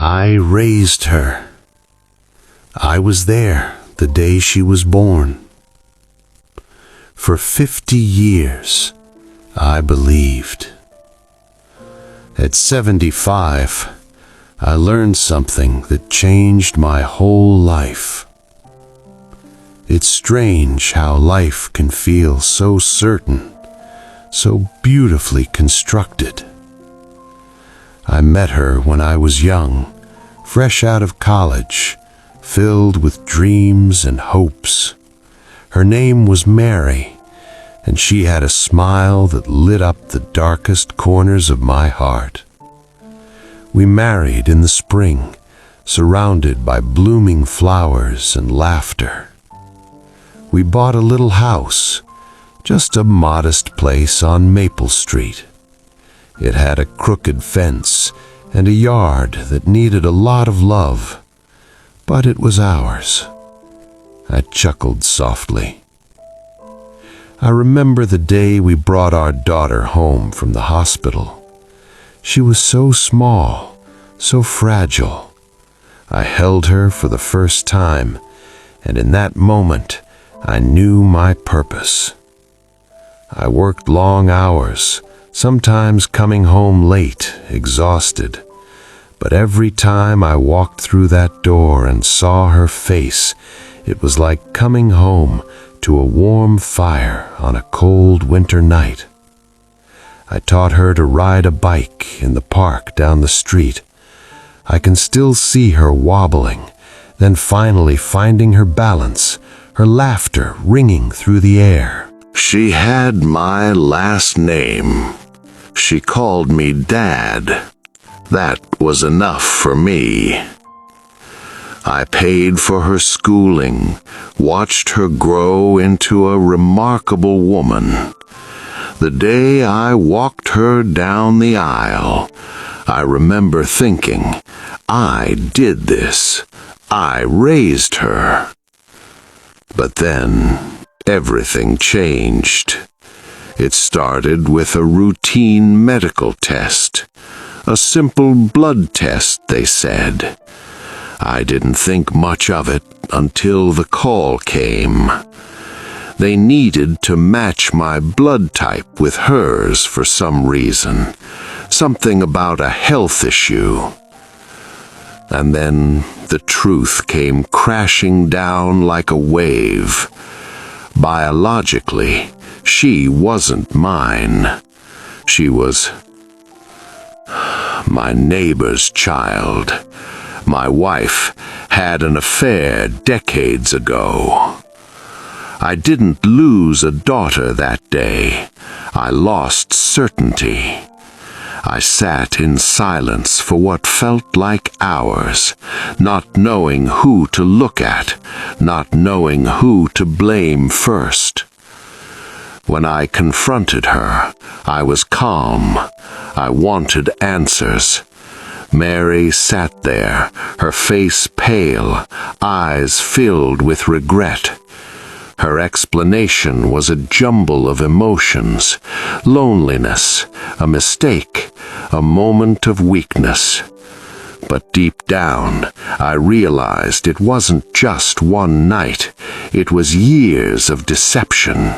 I raised her. I was there the day she was born. For 50 years, I believed. At 75, I learned something that changed my whole life. It's strange how life can feel so certain, so beautifully constructed. I met her when I was young, fresh out of college, filled with dreams and hopes. Her name was Mary, and she had a smile that lit up the darkest corners of my heart. We married in the spring, surrounded by blooming flowers and laughter. We bought a little house, just a modest place on Maple Street. It had a crooked fence and a yard that needed a lot of love, but it was ours. I chuckled softly. I remember the day we brought our daughter home from the hospital. She was so small, so fragile. I held her for the first time, and in that moment, I knew my purpose. I worked long hours, sometimes coming home late, exhausted. But every time I walked through that door and saw her face, it was like coming home to a warm fire on a cold winter night. I taught her to ride a bike in the park down the street. I can still see her wobbling, then finally finding her balance, her laughter ringing through the air. She had my last name. She called me Dad. That was enough for me. I paid for her schooling, watched her grow into a remarkable woman. The day I walked her down the aisle, I remember thinking, I did this. I raised her. But then everything changed. It started with a routine medical test. A simple blood test, they said. I didn't think much of it until the call came. They needed to match my blood type with hers for some reason, something about a health issue. And then the truth came crashing down like a wave. Biologically, she wasn't mine. She was my neighbor's child. My wife had an affair decades ago. I didn't lose a daughter that day. I lost certainty. I sat in silence for what felt like hours, not knowing who to look at, not knowing who to blame first. When I confronted her, I was calm. I wanted answers. Mary sat there, her face pale, eyes filled with regret. Her explanation was a jumble of emotions, loneliness, a mistake, a moment of weakness. But deep down, I realized it wasn't just one night, it was years of deception.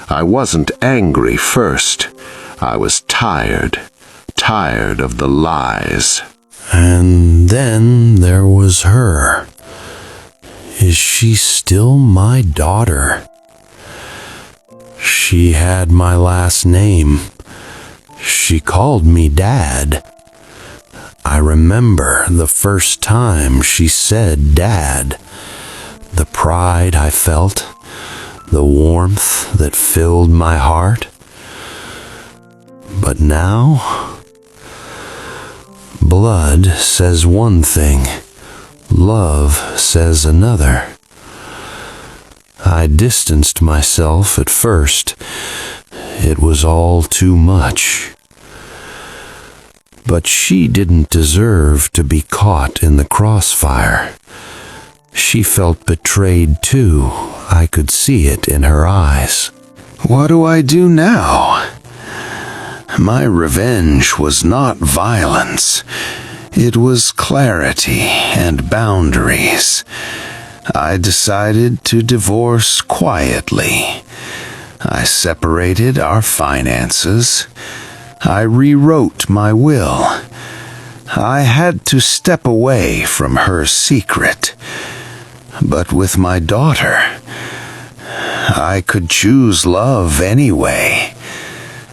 I wasn't angry first. I was tired of the lies. And then there was her. Is she still my daughter? She had my last name. She called me Dad. I remember the first time she said Dad. The pride I felt, the warmth that filled my heart. But now, blood says one thing, love says another. I distanced myself at first. It was all too much. But she didn't deserve to be caught in the crossfire. She felt betrayed too. I could see it in her eyes. What do I do now? My revenge was not violence. It was clarity and boundaries. I decided to divorce quietly. I separated our finances. I rewrote my will. I had to step away from her secret. But with my daughter, I could choose love anyway.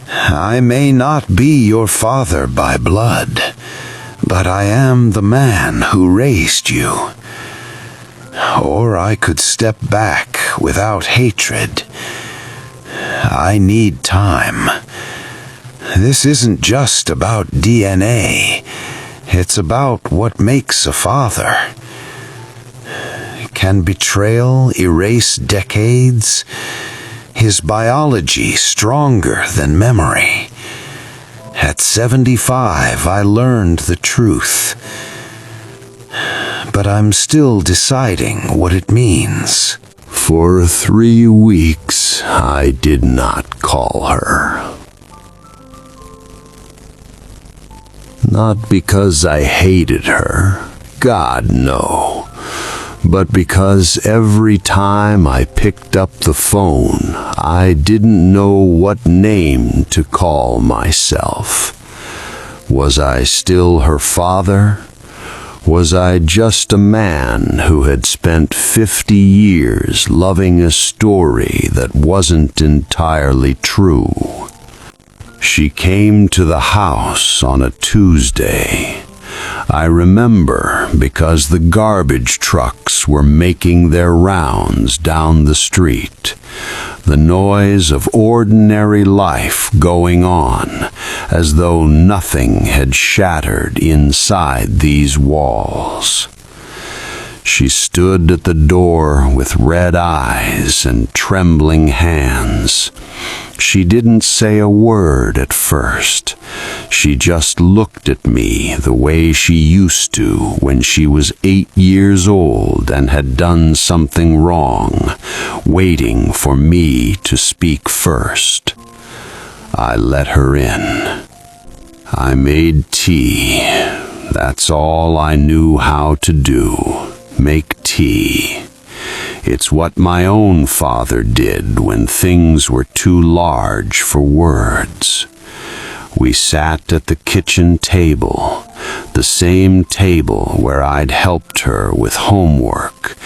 I may not be your father by blood, but I am the man who raised you. Or I could step back without hatred. I need time. This isn't just about DNA. It's about what makes a father. Can betrayal erase decades? Is biology stronger than memory? At 75, I learned the truth. But I'm still deciding what it means. For 3 weeks, I did not call her. Not because I hated her, God no, but because every time I picked up the phone, I didn't know what name to call myself. Was I still her father? Was I just a man who had spent 50 years loving a story that wasn't entirely true? She came to the house on a Tuesday. I remember because the garbage trucks were making their rounds down the street. The noise of ordinary life going on, as though nothing had shattered inside these walls. She stood at the door with red eyes and trembling hands. She didn't say a word at first. She just looked at me the way she used to when she was 8 years old and had done something wrong, waiting for me to speak first. I let her in. I made tea. That's all I knew how to do. Make tea. It's what my own father did when things were too large for words. We sat at the kitchen table, the same table where I'd helped her with homework,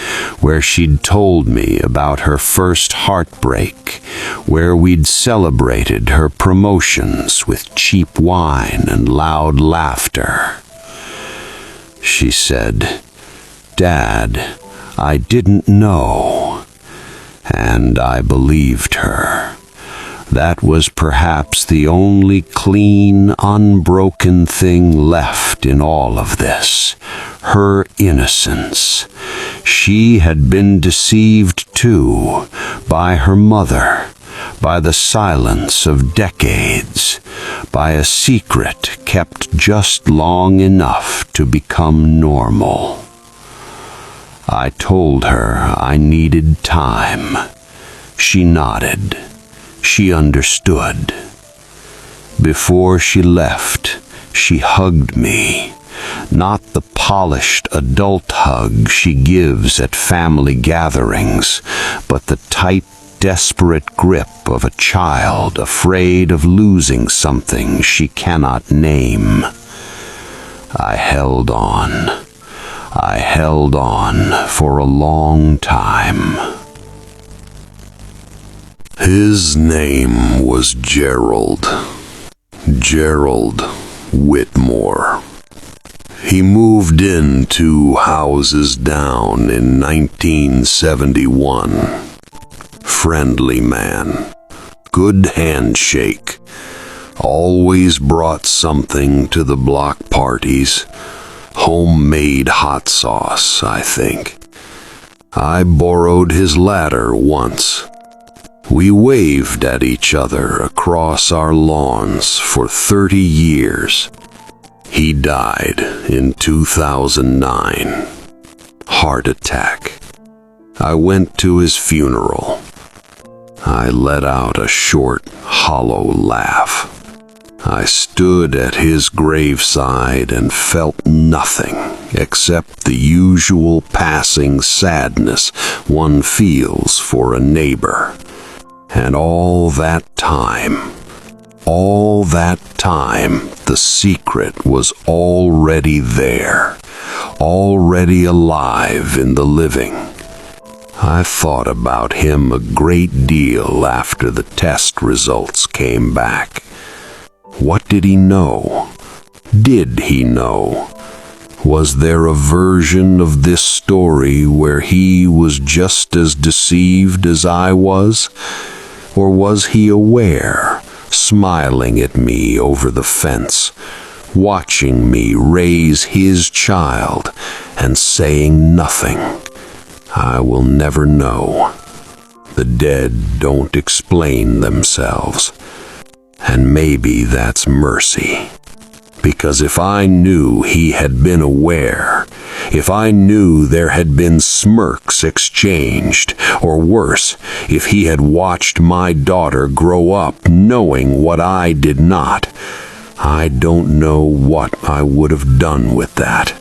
where she'd told me about her first heartbreak, where we'd celebrated her promotions with cheap wine and loud laughter. She said, "Dad, I didn't know." And I believed her. That was perhaps the only clean, unbroken thing left in all of this. Her innocence. She had been deceived too, by her mother, by the silence of decades, by a secret kept just long enough to become normal. I told her I needed time. She nodded. She understood. Before she left, she hugged me. Not the polished adult hug she gives at family gatherings, but the tight, desperate grip of a child afraid of losing something she cannot name. I held on. I held on for a long time. His name was Gerald. Gerald Whitmore. He moved in 2 houses down in 1971. Friendly man. Good handshake. Always brought something to the block parties. Homemade hot sauce, I think. I borrowed his ladder once. We waved at each other across our lawns for 30 years. He died in 2009. Heart attack. I went to his funeral. I let out a short, hollow laugh. I stood at his graveside and felt nothing except the usual passing sadness one feels for a neighbor. And all that time, the secret was already there, already alive in the living. I thought about him a great deal after the test results came back. What did he know? Did he know? Was there a version of this story where he was just as deceived as I was? Or was he aware, smiling at me over the fence, watching me raise his child and saying nothing? I will never know. The dead don't explain themselves. And maybe that's mercy. Because if I knew he had been aware, if I knew there had been smirks exchanged, or worse, if he had watched my daughter grow up knowing what I did not, I don't know what I would have done with that.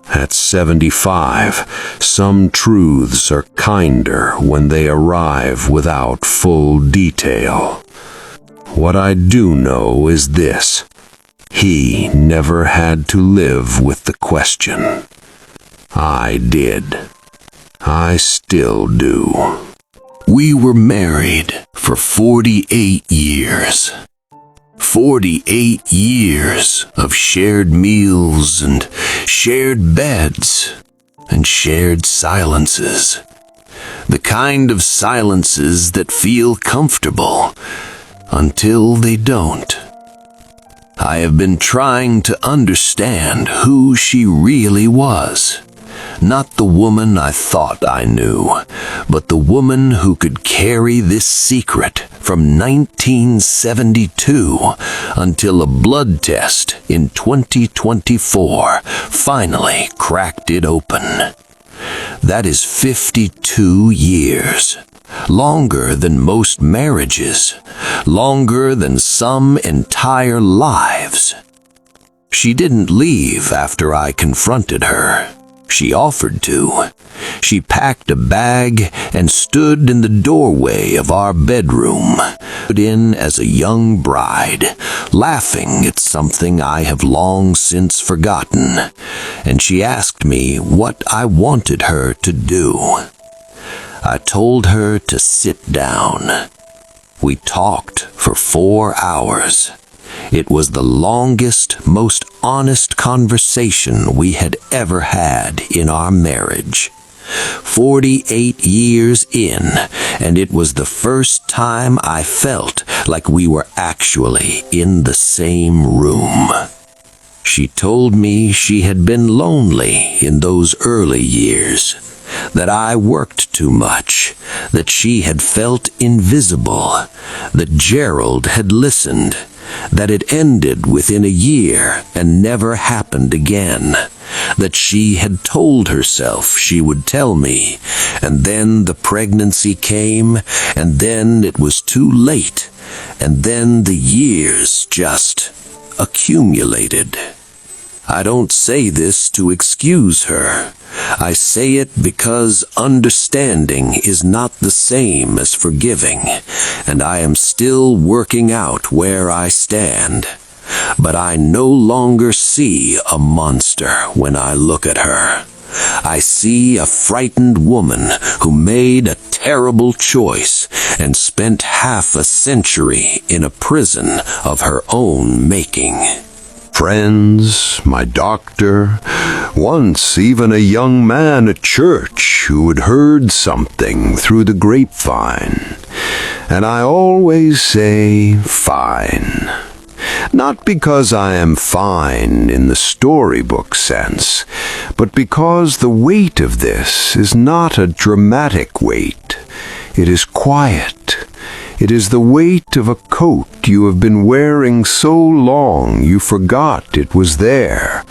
At 75, some truths are kinder when they arrive without full detail. What I do know is this: he never had to live with the question. I did. I still do. We were married for 48 years. 48 years of shared meals and shared beds and shared silences. The kind of silences that feel comfortable until they don't. I have been trying to understand who she really was. Not the woman I thought I knew, but the woman who could carry this secret from 1972 until a blood test in 2024 finally cracked it open. That is 52 years. Longer than most marriages, longer than some entire lives. She didn't leave after I confronted her. She offered to. She packed a bag and stood in the doorway of our bedroom, put in as a young bride, laughing at something I have long since forgotten, and she asked me what I wanted her to do. I told her to sit down. We talked for 4 hours. It was the longest, most honest conversation we had ever had in our marriage. 48 years in, and it was the first time I felt like we were actually in the same room. She told me she had been lonely in those early years, that I worked too much, that she had felt invisible, that Gerald had listened, that it ended within a year and never happened again, that she had told herself she would tell me, and then the pregnancy came, and then it was too late, and then the years just accumulated. I don't say this to excuse her. I say it because understanding is not the same as forgiving, and I am still working out where I stand. But I no longer see a monster when I look at her. I see a frightened woman who made a terrible choice and spent half a century in a prison of her own making. Friends, my doctor, once even a young man at church who had heard something through the grapevine. And I always say, fine. Not because I am fine in the storybook sense, but because the weight of this is not a dramatic weight. It is quiet. It is the weight of a coat you have been wearing so long you forgot it was there,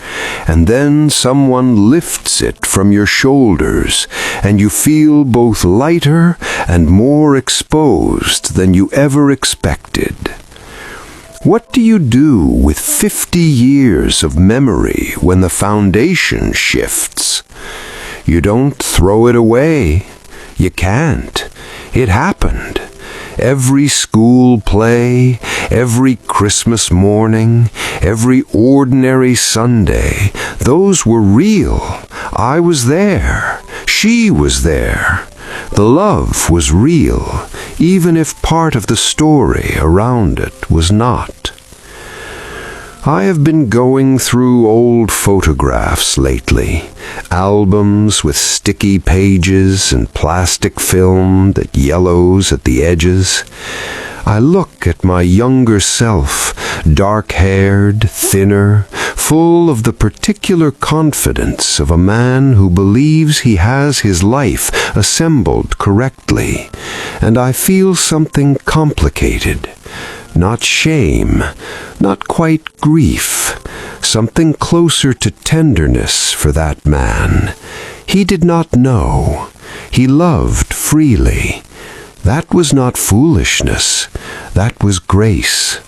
and then someone lifts it from your shoulders, and you feel both lighter and more exposed than you ever expected. What do you do with 50 years of memory when the foundation shifts? You don't throw it away. You can't. It happened. Every school play, every Christmas morning, every ordinary Sunday, those were real. I was there. She was there. The love was real, even if part of the story around it was not. I have been going through old photographs lately, albums with sticky pages and plastic film that yellows at the edges. I look at my younger self, dark-haired, thinner, full of the particular confidence of a man who believes he has his life assembled correctly, and I feel something complicated. Not shame, not quite grief, something closer to tenderness for that man. He did not know. He loved freely. That was not foolishness. That was grace.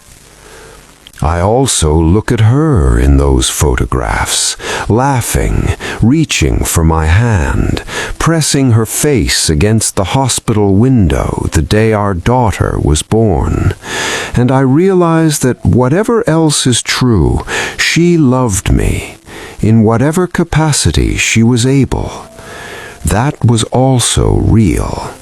I also look at her in those photographs, laughing, reaching for my hand, pressing her face against the hospital window the day our daughter was born. And I realize that whatever else is true, she loved me, in whatever capacity she was able. That was also real.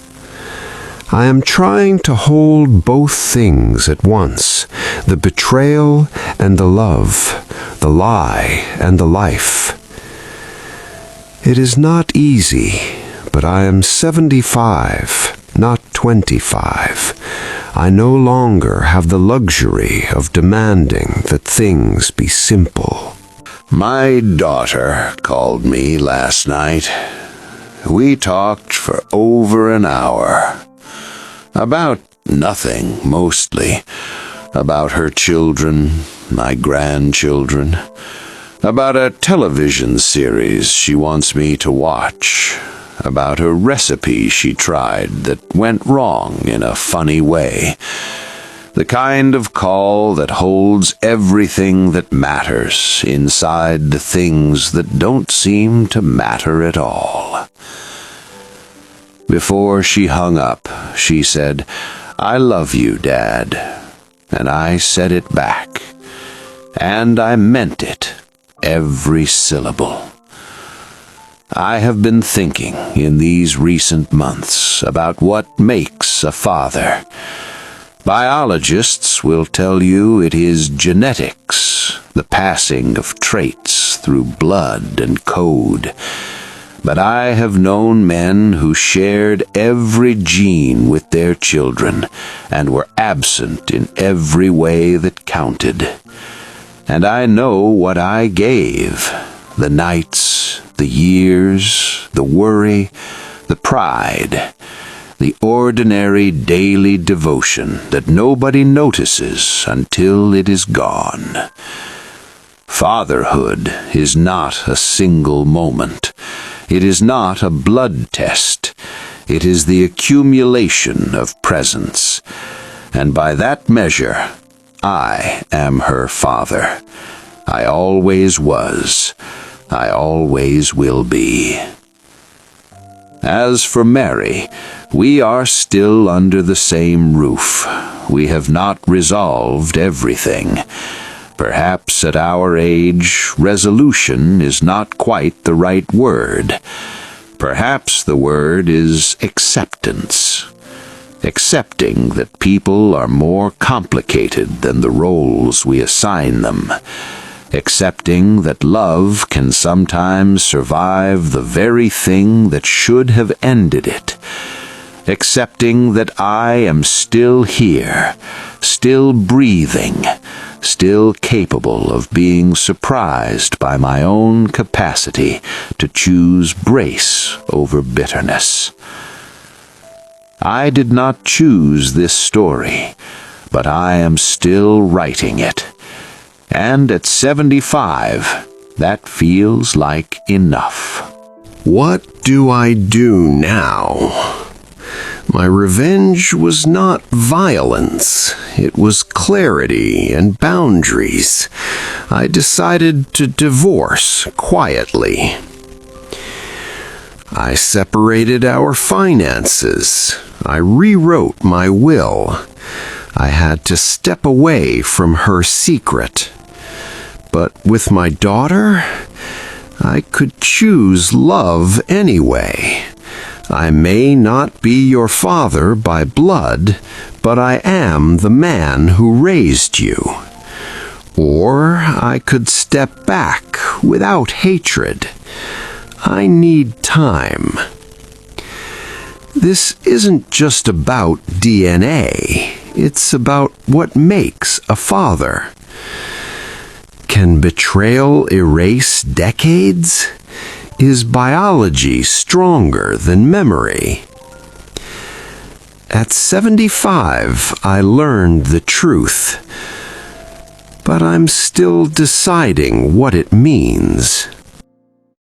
I am trying to hold both things at once, the betrayal and the love, the lie and the life. It is not easy, but I am 75, not 25. I no longer have the luxury of demanding that things be simple. My daughter called me last night. We talked for over an hour. About nothing, mostly. About her children, my grandchildren. About a television series she wants me to watch. About a recipe she tried that went wrong in a funny way. The kind of call that holds everything that matters inside the things that don't seem to matter at all. Before she hung up, she said, "I love you, Dad." And I said it back. And I meant it, every syllable. I have been thinking in these recent months about what makes a father. Biologists will tell you it is genetics, the passing of traits through blood and code. But I have known men who shared every gene with their children and were absent in every way that counted. And I know what I gave: the nights, the years, the worry, the pride, the ordinary daily devotion that nobody notices until it is gone. Fatherhood is not a single moment. It is not a blood test. It is the accumulation of presence. And by that measure, I am her father. I always was. I always will be. As for Mary, we are still under the same roof. We have not resolved everything. Perhaps at our age, resolution is not quite the right word. Perhaps the word is acceptance. Accepting that people are more complicated than the roles we assign them. Accepting that love can sometimes survive the very thing that should have ended it. Accepting that I am still here, still breathing, still capable of being surprised by my own capacity to choose grace over bitterness. I did not choose this story, but I am still writing it. And at 75, that feels like enough. What do I do now? My revenge was not violence. It was clarity and boundaries. I decided to divorce quietly. I separated our finances. I rewrote my will. I had to step away from her secret. But with my daughter, I could choose love anyway. I may not be your father by blood, but I am the man who raised you. Or I could step back without hatred. I need time. This isn't just about DNA. It's about what makes a father. Can betrayal erase decades? Is biology stronger than memory? At 75, I learned the truth, but I'm still deciding what it means.